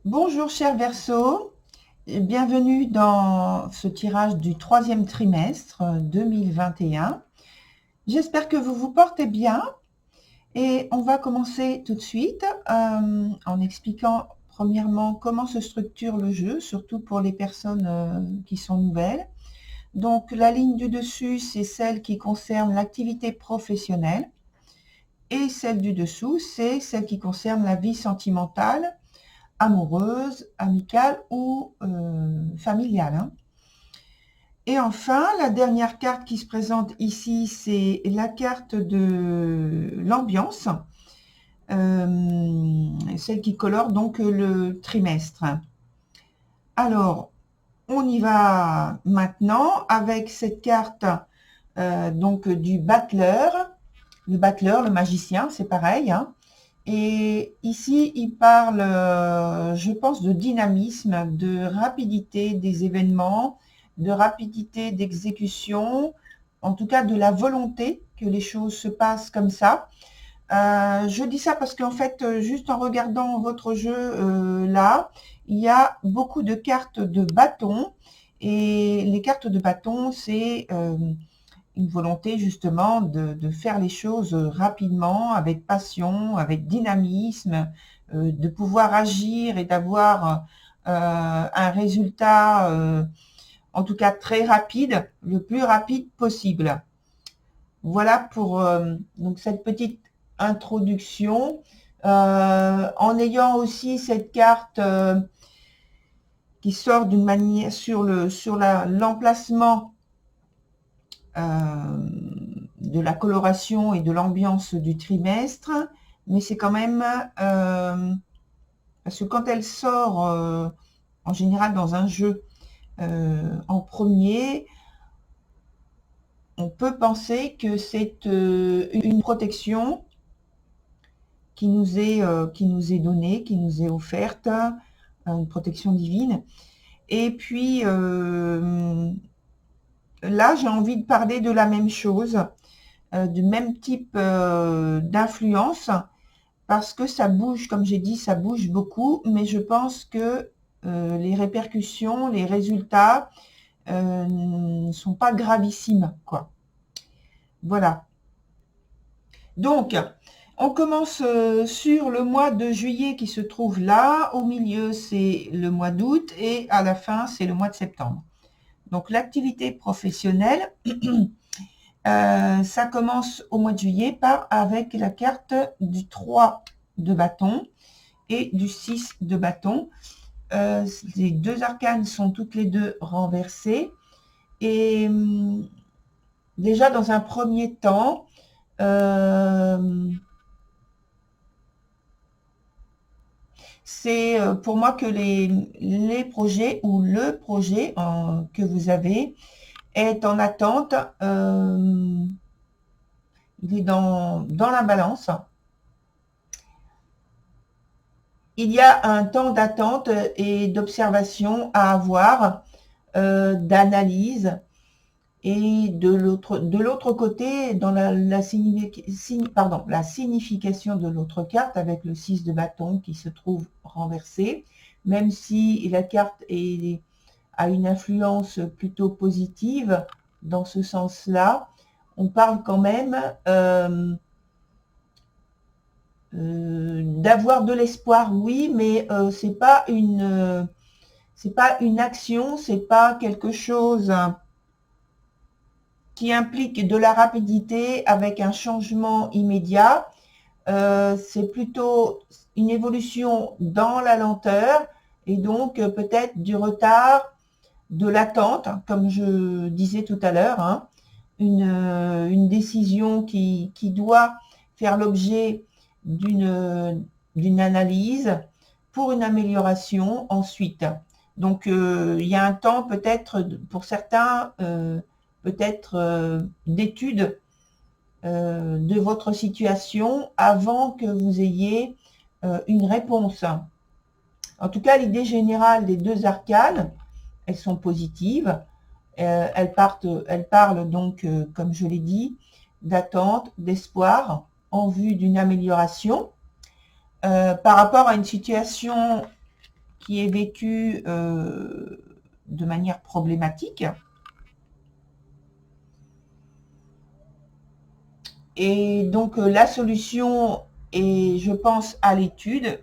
Bonjour chers Verseaux, et bienvenue dans ce tirage du troisième trimestre 2021. J'espère que vous vous portez bien et on va commencer tout de suite en expliquant premièrement comment se structure le jeu, surtout pour les personnes qui sont nouvelles. Donc la ligne du dessus, c'est celle qui concerne l'activité professionnelle et celle du dessous, c'est celle qui concerne la vie sentimentale, amoureuse, amicale ou familiale. Hein. Et enfin, la dernière carte qui se présente ici, c'est la carte de l'ambiance, celle qui colore donc le trimestre. Alors, on y va maintenant avec cette carte donc du battleur. Le battleur, le magicien, c'est pareil. Hein. Et ici, il parle, je pense, de dynamisme, de rapidité des événements, de rapidité d'exécution, en tout cas de la volonté que les choses se passent comme ça. Je dis ça parce qu'en fait, juste en regardant votre jeu là, il y a beaucoup de cartes de bâton. Et les cartes de bâton, c'est une volonté justement de faire les choses rapidement, avec passion, avec dynamisme, de pouvoir agir et d'avoir un résultat, en tout cas très rapide, le plus rapide possible. Voilà pour donc cette petite introduction, en ayant aussi cette carte qui sort d'une manière sur l'emplacement de la coloration et de l'ambiance du trimestre, mais c'est quand même parce que quand elle sort en général dans un jeu en premier, on peut penser que c'est une protection qui nous est donnée, qui nous est offerte, une protection divine. Et puis là, j'ai envie de parler de la même chose, du même type d'influence, parce que ça bouge, comme j'ai dit, ça bouge beaucoup, mais je pense que les répercussions, les résultats ne sont pas gravissimes, quoi. Voilà. Donc, on commence sur le mois de juillet qui se trouve là. Au milieu, c'est le mois d'août et à la fin, c'est le mois de septembre. Donc, l'activité professionnelle, ça commence au mois de juillet avec la carte du 3 de bâton et du 6 de bâton. Les deux arcanes sont toutes les deux renversées. Et déjà, dans un premier temps, c'est pour moi que les projets ou le projet que vous avez est en attente. Il est dans la balance. Il y a un temps d'attente et d'observation à avoir, d'analyse. Et de l'autre côté, dans la signification de l'autre carte, avec le 6 de bâton qui se trouve renversé, même si la carte a une influence plutôt positive dans ce sens-là, on parle quand même d'avoir de l'espoir, oui, mais c'est pas une action, c'est pas quelque chose qui implique de la rapidité avec un changement immédiat. C'est plutôt une évolution dans la lenteur et donc peut-être du retard, de l'attente, comme je disais tout à l'heure, hein, une décision qui doit faire l'objet d'une analyse pour une amélioration ensuite. Donc il y a un temps peut-être pour certains peut-être d'étude de votre situation avant que vous ayez une réponse. En tout cas, l'idée générale des deux arcanes, elles sont positives. Elles parlent donc, comme je l'ai dit, d'attente, d'espoir en vue d'une amélioration par rapport à une situation qui est vécue de manière problématique. Et donc, la solution est, je pense, à l'étude.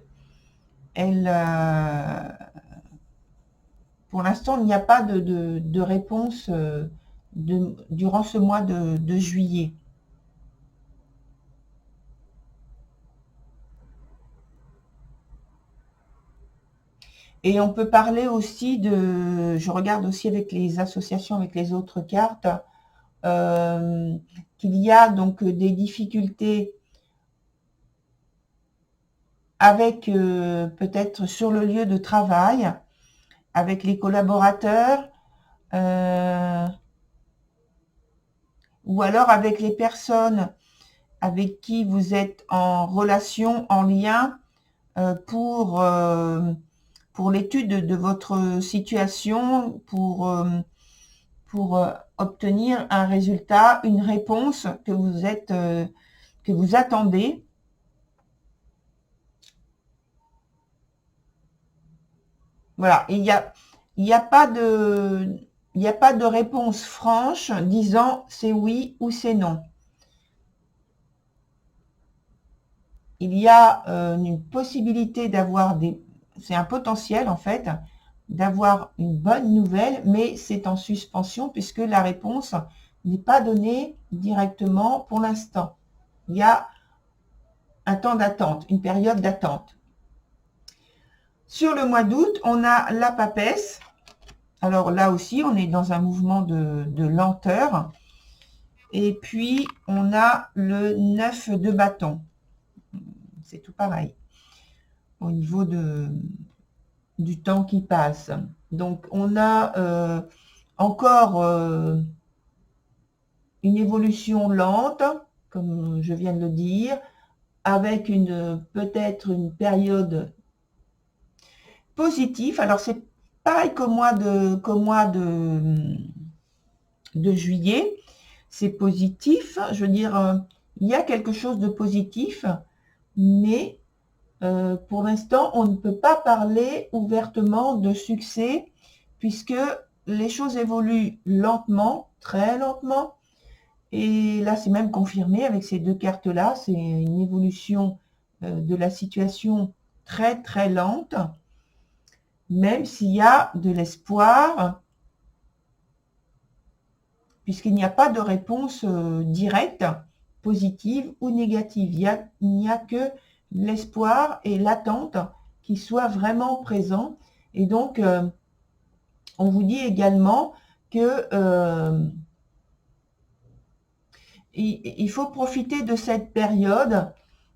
Pour l'instant, il n'y a pas de réponse durant ce mois de juillet. Et on peut parler aussi je regarde aussi avec les associations, avec les autres cartes, qu'il y a donc des difficultés avec peut-être sur le lieu de travail, avec les collaborateurs, ou alors avec les personnes avec qui vous êtes en relation, en lien, pour l'étude de votre situation, pour obtenir un résultat, une réponse que vous attendez. Voilà, il n'y a pas de réponse franche disant c'est oui ou c'est non. Il y a une possibilité d'avoir c'est un potentiel en fait, d'avoir une bonne nouvelle, mais c'est en suspension puisque la réponse n'est pas donnée directement pour l'instant. Il y a un temps d'attente, une période d'attente. Sur le mois d'août, on a la papesse. Alors là aussi, on est dans un mouvement de lenteur. Et puis, on a le 9 de bâton. C'est tout pareil au niveau du temps qui passe. Donc, on a encore une évolution lente, comme je viens de le dire, avec peut-être une période positive. Alors, c'est pareil qu'au mois de juillet. C'est positif. Je veux dire, il y a quelque chose de positif, mais pour l'instant, on ne peut pas parler ouvertement de succès puisque les choses évoluent lentement, très lentement. Et là, c'est même confirmé avec ces deux cartes-là. C'est une évolution de la situation très, très lente, même s'il y a de l'espoir, puisqu'il n'y a pas de réponse directe, positive ou négative. Il n'y a que l'espoir et l'attente qui soient vraiment présents Et donc, on vous dit également que il faut profiter de cette période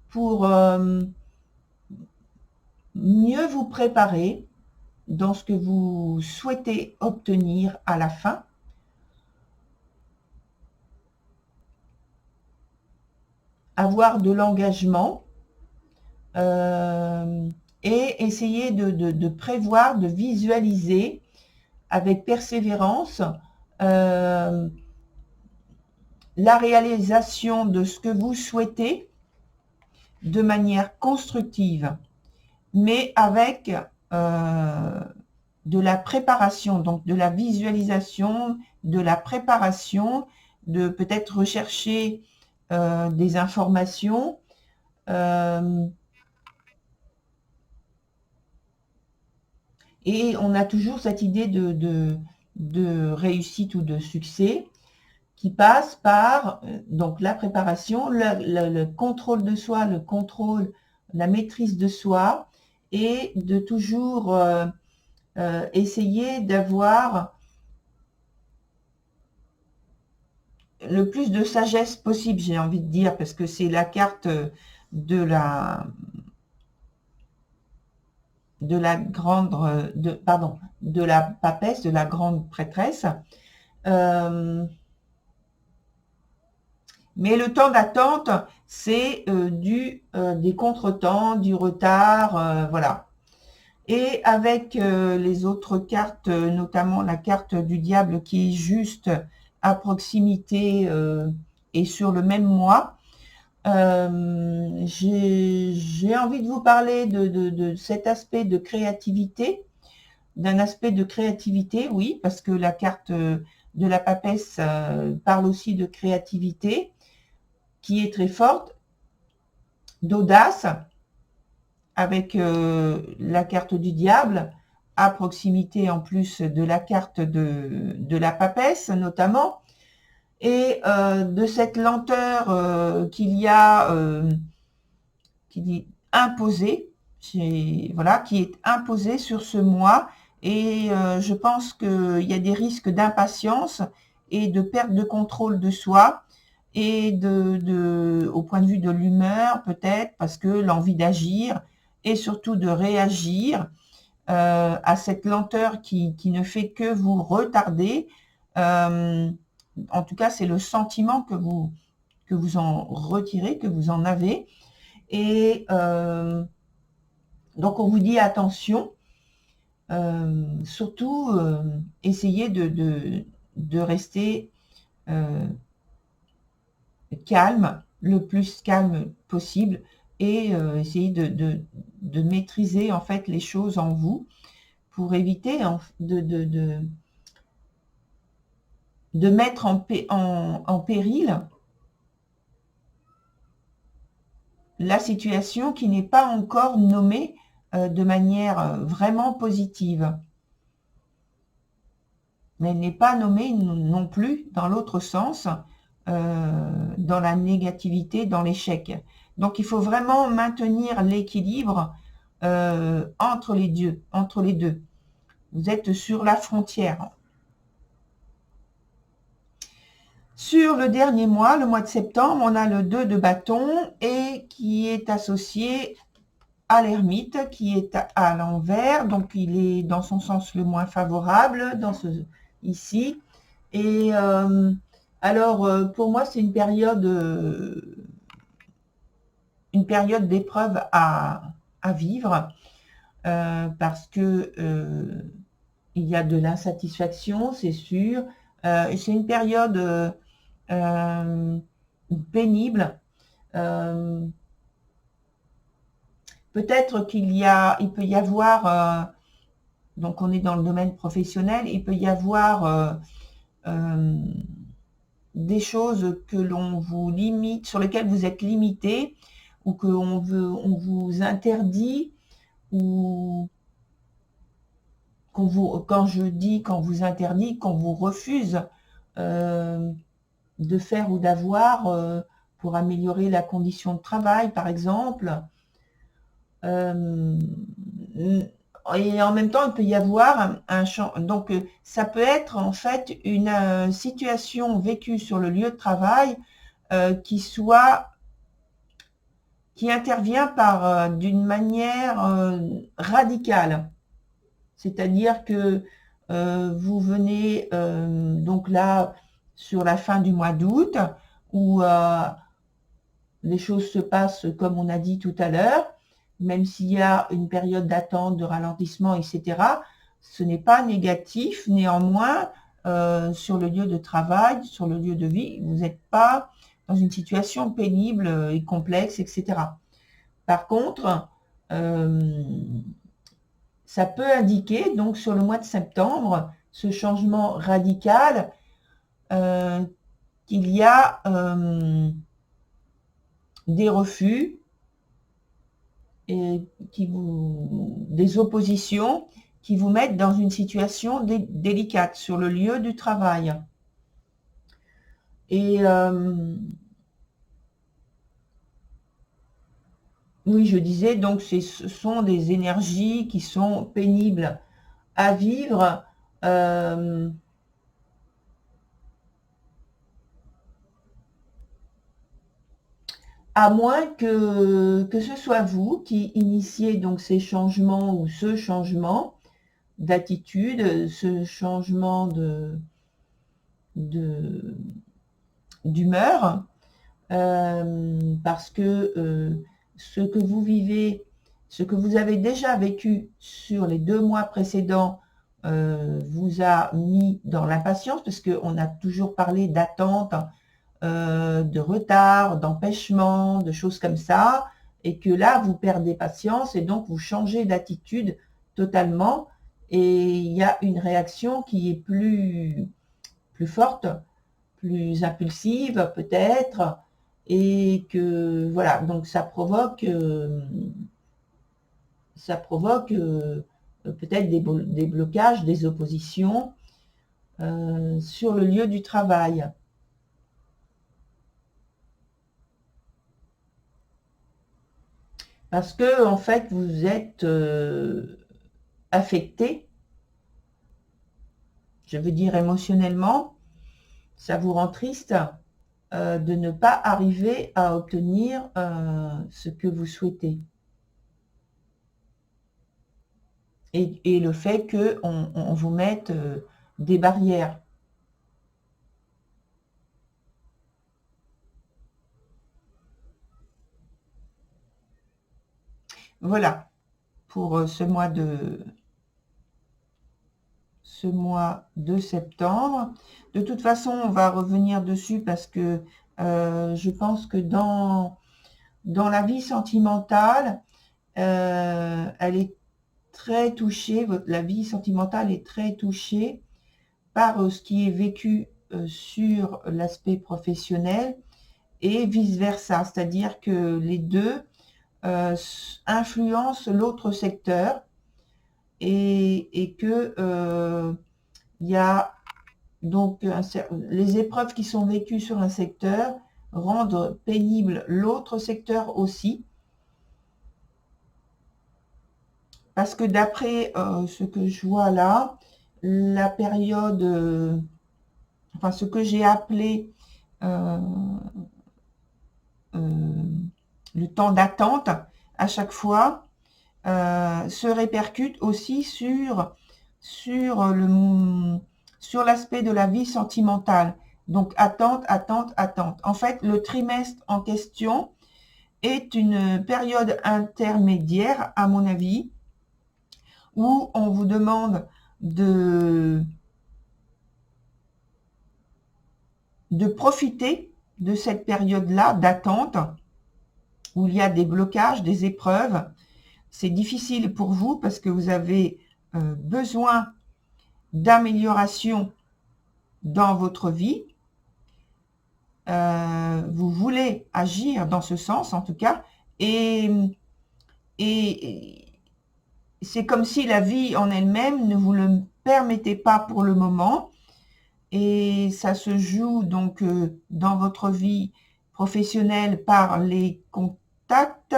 pour mieux vous préparer dans ce que vous souhaitez obtenir à la fin. Avoir de l'engagement et essayer de prévoir, de visualiser avec persévérance la réalisation de ce que vous souhaitez de manière constructive, mais avec de la préparation, donc de la visualisation, de la préparation, de peut-être rechercher des informations, et on a toujours cette idée de réussite ou de succès qui passe par donc la préparation, le contrôle de soi, le contrôle, la maîtrise de soi, et de toujours essayer d'avoir le plus de sagesse possible, j'ai envie de dire, parce que c'est la carte de la grande, de la papesse, de la grande prêtresse. Mais le temps d'attente, c'est des contretemps, du retard, voilà. Et avec les autres cartes, notamment la carte du diable qui est juste à proximité et sur le même mois, j'ai envie de vous parler de cet aspect de créativité, d'un aspect de créativité, oui, parce que la carte de la papesse parle aussi de créativité, qui est très forte, d'audace, avec la carte du diable, à proximité en plus de la carte de la papesse notamment, et de cette lenteur qu'il y a, qui dit imposée, voilà, qui est imposée sur ce mois, et je pense qu'il y a des risques d'impatience et de perte de contrôle de soi, et au point de vue de l'humeur peut-être, parce que l'envie d'agir et surtout de réagir à cette lenteur qui ne fait que vous retarder. En tout cas, c'est le sentiment que vous en retirez, que vous en avez. Et donc, on vous dit attention, surtout essayez de rester calme, le plus calme possible, et essayer de maîtriser en fait les choses en vous pour éviter de mettre en péril la situation qui n'est pas encore nommée de manière vraiment positive. Mais elle n'est pas nommée non plus dans l'autre sens, dans la négativité, dans l'échec. Donc il faut vraiment maintenir l'équilibre entre les deux. Vous êtes sur la frontière. Sur le dernier mois, le mois de septembre, on a le 2 de bâton et qui est associé à l'ermite, qui est à l'envers, donc il est dans son sens le moins favorable, ici. Et alors, pour moi, c'est une période d'épreuve à vivre, parce que il y a de l'insatisfaction, c'est sûr. C'est une période pénible. Peut-être il peut y avoir, donc on est dans le domaine professionnel, il peut y avoir des choses que l'on vous limite, sur lesquelles vous êtes limité, ou qu'on vous interdit, ou quand vous interdit, qu'on vous refuse de faire ou d'avoir pour améliorer la condition de travail, par exemple. et en même temps, il peut y avoir donc ça peut être en fait une situation vécue sur le lieu de travail qui intervient d'une manière radicale. C'est-à-dire que vous venez donc là sur la fin du mois d'août où les choses se passent comme on a dit tout à l'heure, même s'il y a une période d'attente, de ralentissement, etc. Ce n'est pas négatif, néanmoins, sur le lieu de travail, sur le lieu de vie, vous n'êtes pas dans une situation pénible et complexe, etc. Par contre, ça peut indiquer, donc sur le mois de septembre, ce changement radical, qu'il y a des refus et des oppositions qui vous mettent dans une situation délicate sur le lieu du travail. Et oui, je disais, donc ce sont des énergies qui sont pénibles à vivre. À moins que ce soit vous qui initiez donc ces changements ou ce changement d'attitude, ce changement d'humeur, parce que ce que vous vivez, ce que vous avez déjà vécu sur les 2 mois précédents vous a mis dans l'impatience, parce qu'on a toujours parlé d'attente, de retard, d'empêchement, de choses comme ça, et que là, vous perdez patience et donc vous changez d'attitude totalement, et il y a une réaction qui est plus forte, plus impulsive peut-être, et que voilà, donc ça provoque peut-être des blocages, des oppositions sur le lieu du travail. Parce que, en fait, vous êtes affecté, je veux dire émotionnellement, ça vous rend triste de ne pas arriver à obtenir ce que vous souhaitez. Et le fait qu'on vous mette des barrières. Voilà, pour ce mois de septembre. De toute façon, on va revenir dessus parce que je pense que dans la vie sentimentale, elle est très touchée, la vie sentimentale est très touchée par ce qui est vécu sur l'aspect professionnel et vice-versa. C'est-à-dire que les deux influencent l'autre secteur et que il y a donc les épreuves qui sont vécues sur un secteur rendent pénible l'autre secteur aussi. Parce que d'après ce que je vois là, la période, enfin ce que j'ai appelé le temps d'attente à chaque fois, se répercute aussi sur l'aspect de la vie sentimentale. Donc attente, attente, attente. En fait, le trimestre en question est une période intermédiaire, à mon avis, où on vous demande de profiter de cette période-là d'attente, où il y a des blocages, des épreuves. C'est difficile pour vous parce que vous avez besoin d'amélioration dans votre vie. Vous voulez agir dans ce sens, en tout cas, et c'est comme si la vie en elle-même ne vous le permettait pas pour le moment, et ça se joue donc dans votre vie professionnelle par les contacts,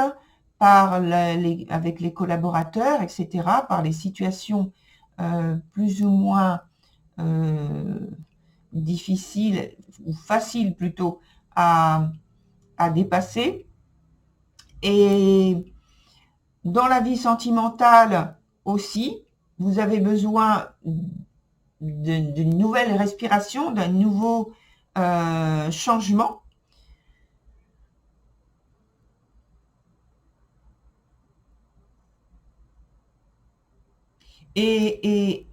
avec les collaborateurs, etc., par les situations plus ou moins difficiles, ou faciles plutôt, à dépasser. Et dans la vie sentimentale aussi, vous avez besoin d'une nouvelle respiration, d'un nouveau changement. Et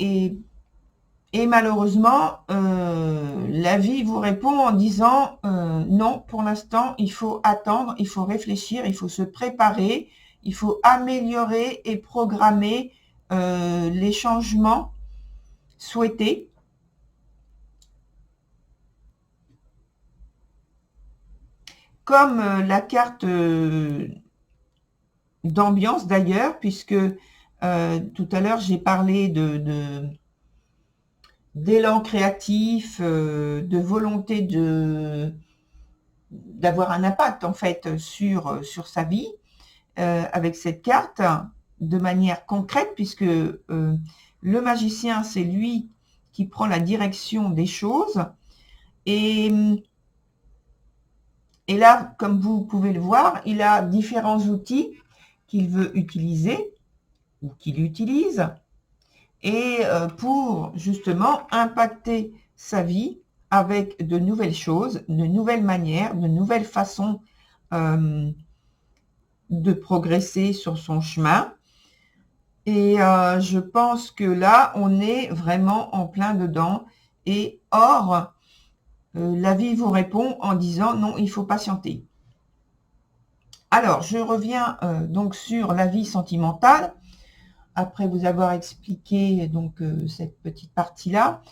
malheureusement, la vie vous répond en disant non, pour l'instant, il faut attendre, il faut réfléchir, il faut se préparer, il faut améliorer et programmer les changements souhaités. Comme la carte d'ambiance d'ailleurs, puisque tout à l'heure j'ai parlé d'élan créatif, de volonté d'avoir un impact en fait sur sa vie avec cette carte de manière concrète, puisque le magicien, c'est lui qui prend la direction des choses. Et là, comme vous pouvez le voir, il a différents outils qu'il veut utiliser ou qu'il utilise, et pour justement impacter sa vie avec de nouvelles choses, de nouvelles manières, de nouvelles façons de progresser sur son chemin. Et je pense que là, on est vraiment en plein dedans. Et or, la vie vous répond en disant non, il faut patienter. Alors, je reviens donc sur la vie sentimentale, après vous avoir expliqué donc cette petite partie-là.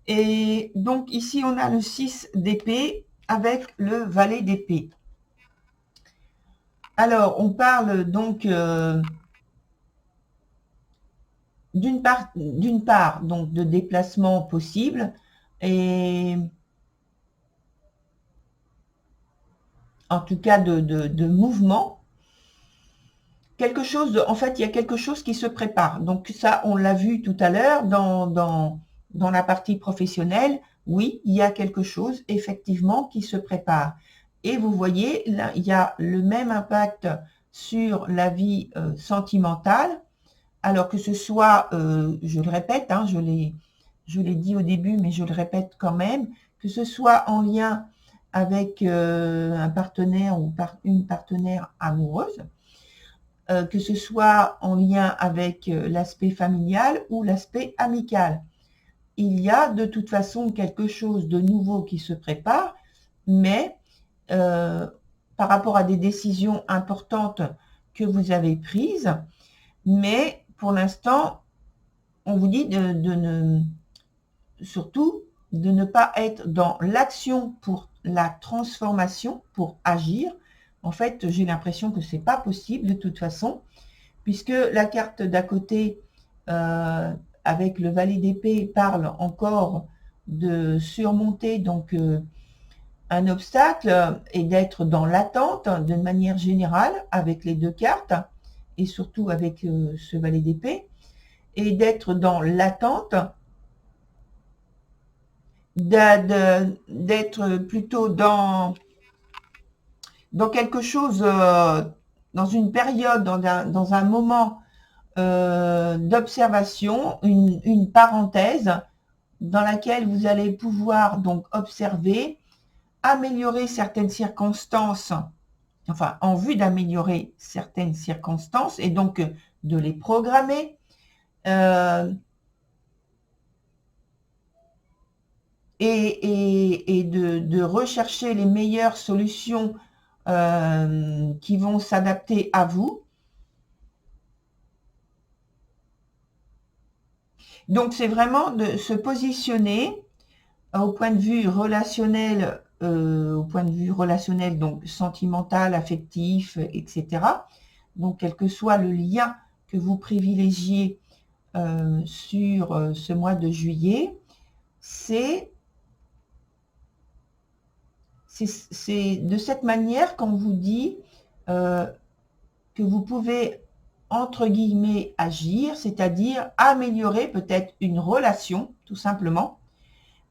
Et donc ici, on a le 6 d'épée avec le valet d'épée. Alors, on parle donc d'une part donc de déplacement possible, et en tout cas de mouvement. Quelque chose en fait, il y a quelque chose qui se prépare. Donc ça, on l'a vu tout à l'heure dans la partie professionnelle. Oui, il y a quelque chose effectivement qui se prépare. Et vous voyez, là, il y a le même impact sur la vie sentimentale. Alors que ce soit, je le répète, hein, je l'ai dit au début, mais je le répète quand même, que ce soit en lien avec un partenaire ou une partenaire amoureuse, que ce soit en lien avec l'aspect familial ou l'aspect amical. Il y a de toute façon quelque chose de nouveau qui se prépare, mais par rapport à des décisions importantes que vous avez prises, mais pour l'instant, on vous dit surtout de ne pas être dans l'action pour la transformation, pour agir. En fait, j'ai l'impression que ce n'est pas possible de toute façon, puisque la carte d'à côté, avec le valet d'épée, parle encore de surmonter donc un obstacle et d'être dans l'attente d'une manière générale avec les deux cartes, et surtout avec ce valet d'épée, et d'être dans l'attente, d'être plutôt dans quelque chose, dans une période, dans un moment d'observation, une parenthèse dans laquelle vous allez pouvoir donc observer, améliorer certaines circonstances, enfin en vue d'améliorer certaines circonstances et donc de les programmer, et de rechercher les meilleures solutions qui vont s'adapter à vous. Donc c'est vraiment de se positionner au point de vue relationnel, donc sentimental, affectif, etc. Donc quel que soit le lien que vous privilégiez sur ce mois de juillet, c'est de cette manière qu'on vous dit que vous pouvez, entre guillemets, agir, c'est-à-dire améliorer peut-être une relation, tout simplement,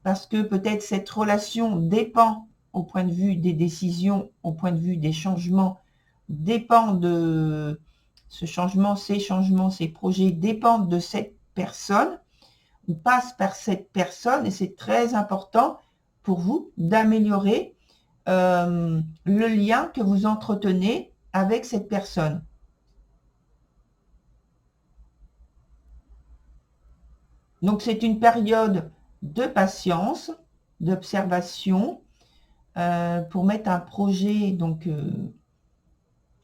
parce que peut-être cette relation dépend, au point de vue des décisions, au point de vue des changements, dépend de ce changement, ces projets dépendent de cette personne, ou passent par cette personne, et c'est très important pour vous d'améliorer le lien que vous entretenez avec cette personne. Donc c'est une période de patience, d'observation, pour mettre un projet donc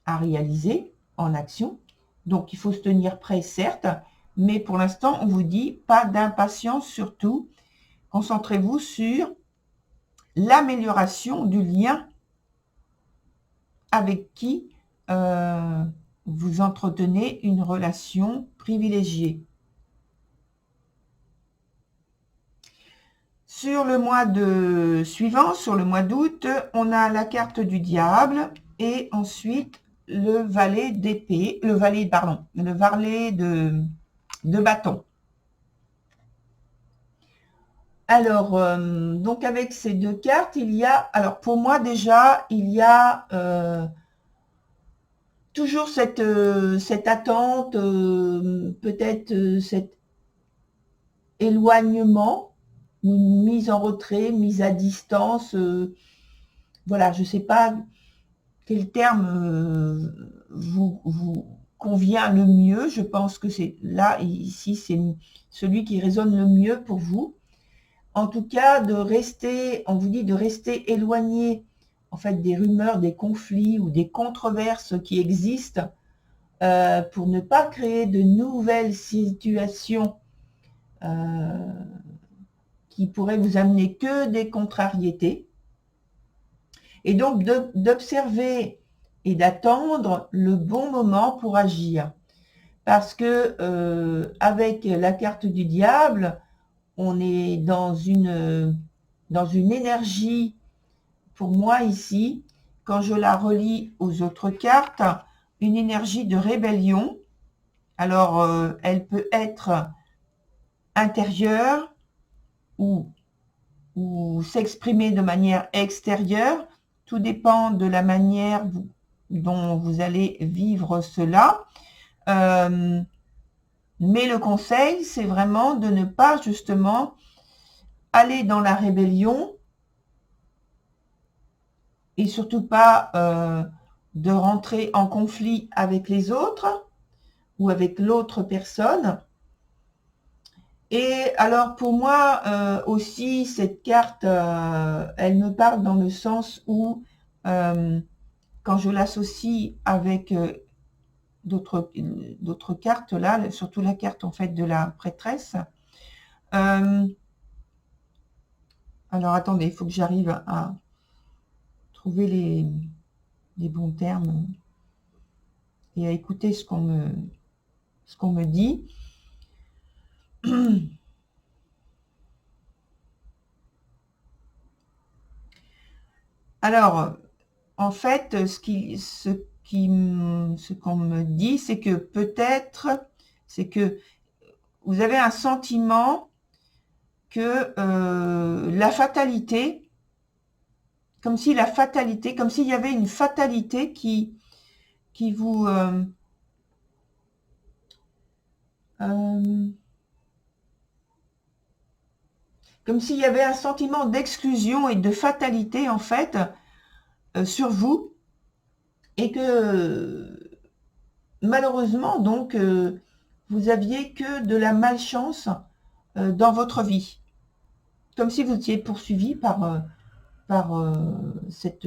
à réaliser en action. Donc il faut se tenir prêt, certes, mais pour l'instant on vous dit pas d'impatience, surtout concentrez-vous sur l'amélioration du lien avec qui vous entretenez une relation privilégiée. Sur le mois suivant, sur le mois d'août, on a la carte du diable et ensuite le valet d'épée, le valet de bâton. Alors, donc avec ces deux cartes, il y a, alors pour moi déjà, il y a toujours cette attente, peut-être cet éloignement, une mise en retrait, mise à distance. Voilà, je ne sais pas quel terme vous convient le mieux. Je pense que c'est là, ici, c'est celui qui résonne le mieux pour vous. En tout cas, de rester, on vous dit de rester éloigné en fait des rumeurs, des conflits ou des controverses qui existent pour ne pas créer de nouvelles situations qui pourraient vous amener que des contrariétés. Et donc d'observer et d'attendre le bon moment pour agir. Parce que avec la carte du diable, on est dans une énergie, pour moi ici, quand je la relie aux autres cartes, une énergie de rébellion. Alors, elle peut être intérieure ou s'exprimer de manière extérieure. Tout dépend de la manière dont vous allez vivre cela. Mais le conseil, c'est vraiment de ne pas justement aller dans la rébellion et surtout pas de rentrer en conflit avec les autres ou avec l'autre personne. Et alors pour moi aussi, cette carte, elle me parle dans le sens où quand je l'associe avec d'autres cartes là, surtout la carte en fait de la prêtresse. Alors attendez, il faut que j'arrive à trouver les bons termes et à écouter ce qu'on me dit. Alors, en fait, ce qu'on me dit, c'est que peut-être, c'est que vous avez un sentiment que la fatalité, comme s'il y avait une fatalité qui vous comme s'il y avait un sentiment d'exclusion et de fatalité en fait sur vous, et que malheureusement donc vous aviez que de la malchance dans votre vie, comme si vous étiez poursuivi par cette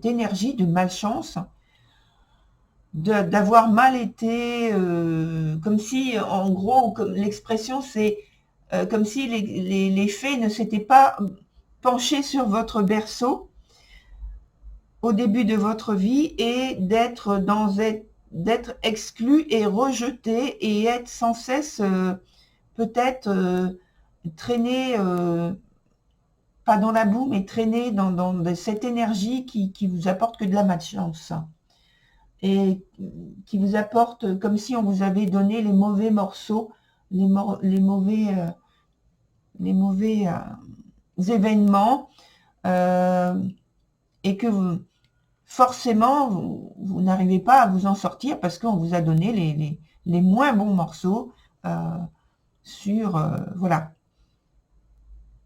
énergie de malchance, d'avoir mal été, comme si, en gros, comme l'expression, c'est comme si les fées ne s'étaient pas penchés sur votre berceau au début de votre vie, et d'être exclu et rejeté et être sans cesse peut-être traîné, pas dans la boue, mais traîné dans cette énergie qui vous apporte que de la malchance. et qui vous apporte comme si on vous avait donné les mauvais morceaux, les mauvais événements, et que forcément, vous n'arrivez pas à vous en sortir parce qu'on vous a donné les moins bons morceaux voilà.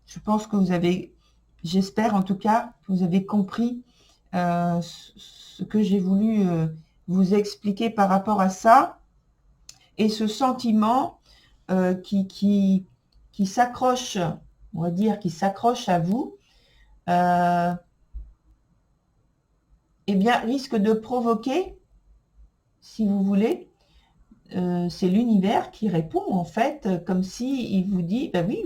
Je pense que vous avez, j'espère en tout cas, que vous avez compris ce que j'ai voulu vous expliquer par rapport à ça, et ce sentiment qui s'accroche, on va dire, qui s'accroche à vous, eh bien, risque de provoquer, si vous voulez, c'est l'univers qui répond, en fait, comme si il vous dit, ben oui,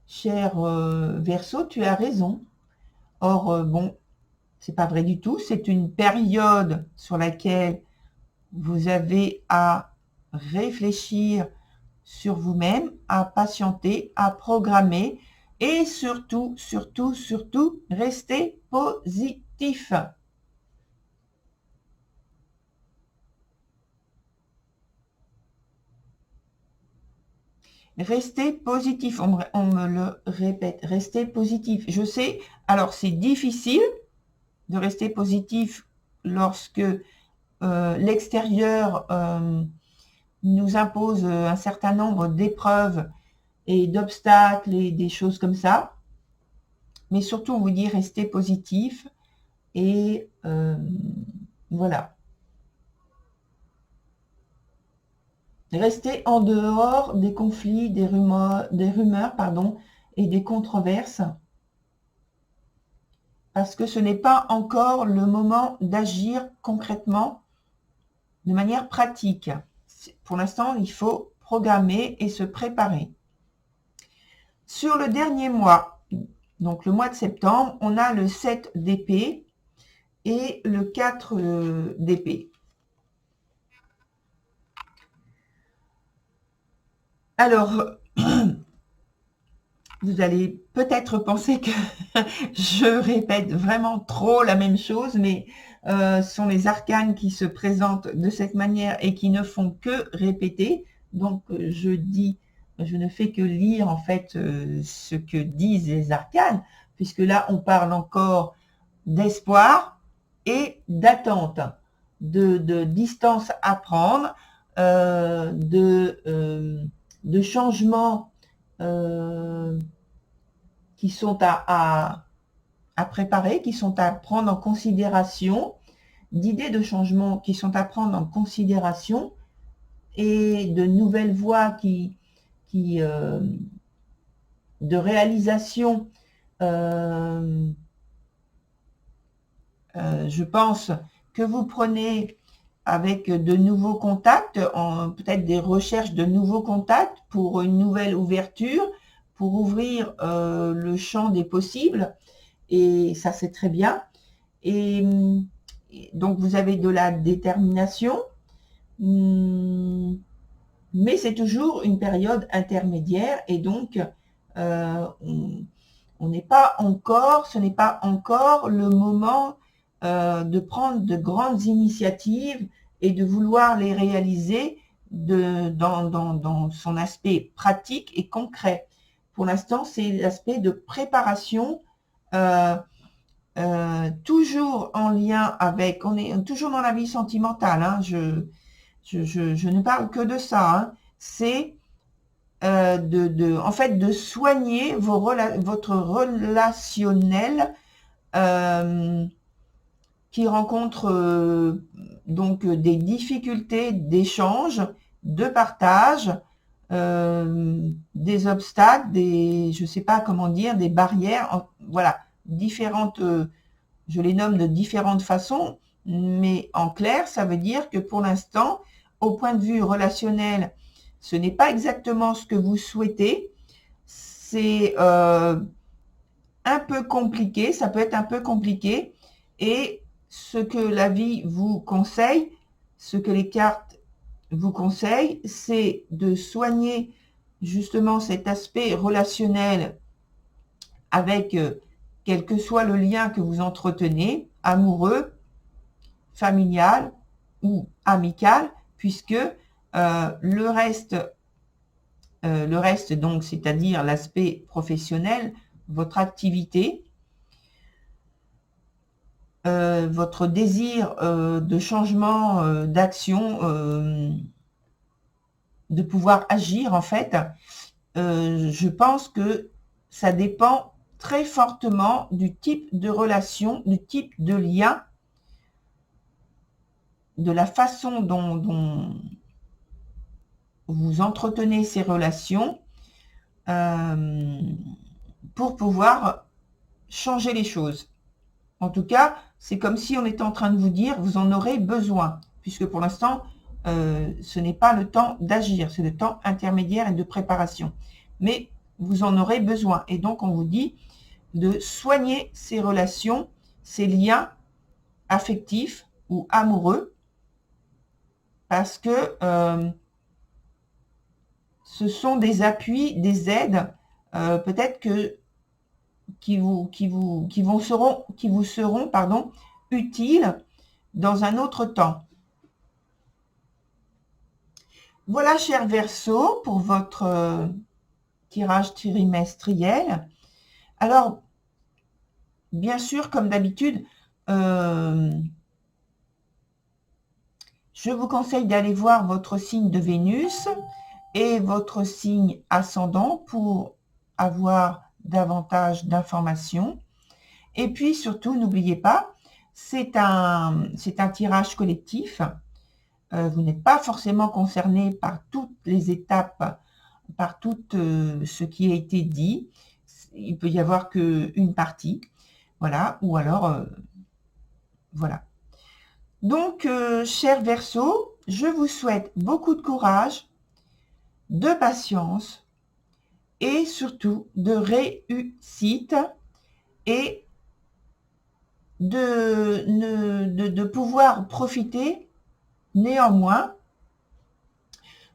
cher Verseau, tu as raison. Or, bon, c'est pas vrai du tout. C'est une période sur laquelle vous avez à réfléchir sur vous-même, à patienter, à programmer, et surtout, surtout, surtout, restez positif. Restez positif, on me le répète, restez positif. Je sais, alors c'est difficile de rester positif lorsque l'extérieur nous impose un certain nombre d'épreuves et d'obstacles et des choses comme ça. Mais surtout, on vous dit restez positif et voilà. Restez en dehors des conflits, des rumeurs, pardon, et des controverses, parce que ce n'est pas encore le moment d'agir concrètement de manière pratique. Pour l'instant, il faut programmer et se préparer. Sur le dernier mois, donc le mois de septembre, on a le 7 d'épée et le 4 d'épée. Alors, vous allez peut-être penser que je répète vraiment trop la même chose, mais ce sont les arcanes qui se présentent de cette manière et qui ne font que répéter. Donc, je ne fais que lire en fait ce que disent les arcanes, puisque là, on parle encore d'espoir et d'attente, de distance à prendre, de changements qui sont à préparer, qui sont à prendre en considération, d'idées de changement qui sont à prendre en considération, et de nouvelles voies de réalisation. Je pense que vous prenez avec de nouveaux contacts, peut-être des recherches de nouveaux contacts pour une nouvelle ouverture, pour ouvrir le champ des possibles, et ça c'est très bien. Et donc vous avez de la détermination, mais c'est toujours une période intermédiaire, et donc on n'est pas encore, ce n'est pas encore le moment de prendre de grandes initiatives et de vouloir les réaliser dans son aspect pratique et concret. Pour l'instant, c'est l'aspect de préparation, toujours en lien avec, on est toujours dans la vie sentimentale, hein, je ne parle que de ça, hein, c'est en fait, de soigner votre relationnel qui rencontre donc des difficultés d'échange, de partage, des obstacles, je ne sais pas comment dire, des barrières, voilà, différentes, je les nomme de différentes façons, mais en clair, ça veut dire que pour l'instant, au point de vue relationnel, ce n'est pas exactement ce que vous souhaitez, c'est un peu compliqué, ça peut être un peu compliqué, et ce que la vie vous conseille, ce que les cartes vous conseillent, c'est de soigner justement cet aspect relationnel avec quel que soit le lien que vous entretenez, amoureux, familiale ou amicale, puisque le reste donc, c'est-à-dire l'aspect professionnel, votre activité, votre désir de changement, d'action, de pouvoir agir en fait, je pense que ça dépend très fortement du type de relation, du type de lien, de la façon dont vous entretenez ces relations pour pouvoir changer les choses. En tout cas, c'est comme si on était en train de vous dire, vous en aurez besoin, puisque pour l'instant, ce n'est pas le temps d'agir, c'est le temps intermédiaire et de préparation. Mais vous en aurez besoin. Et donc, on vous dit de soigner ces relations, ces liens affectifs ou amoureux, parce que ce sont des appuis, des aides, peut-être qui vous seront utiles dans un autre temps. Voilà, cher Verseau, pour votre tirage trimestriel. Alors, bien sûr, comme d'habitude, je vous conseille d'aller voir votre signe de Vénus et votre signe ascendant pour avoir davantage d'informations. Et puis surtout, n'oubliez pas, c'est un tirage collectif. Vous n'êtes pas forcément concerné par toutes les étapes, par tout ce qui a été dit. Il peut y avoir qu'une partie. Voilà, ou alors, voilà. Donc, cher Verseau, je vous souhaite beaucoup de courage, de patience et surtout de réussite et de pouvoir profiter néanmoins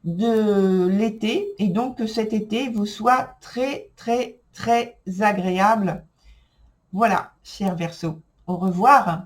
de l'été et donc que cet été vous soit très très très agréable. Voilà, cher Verseau, au revoir.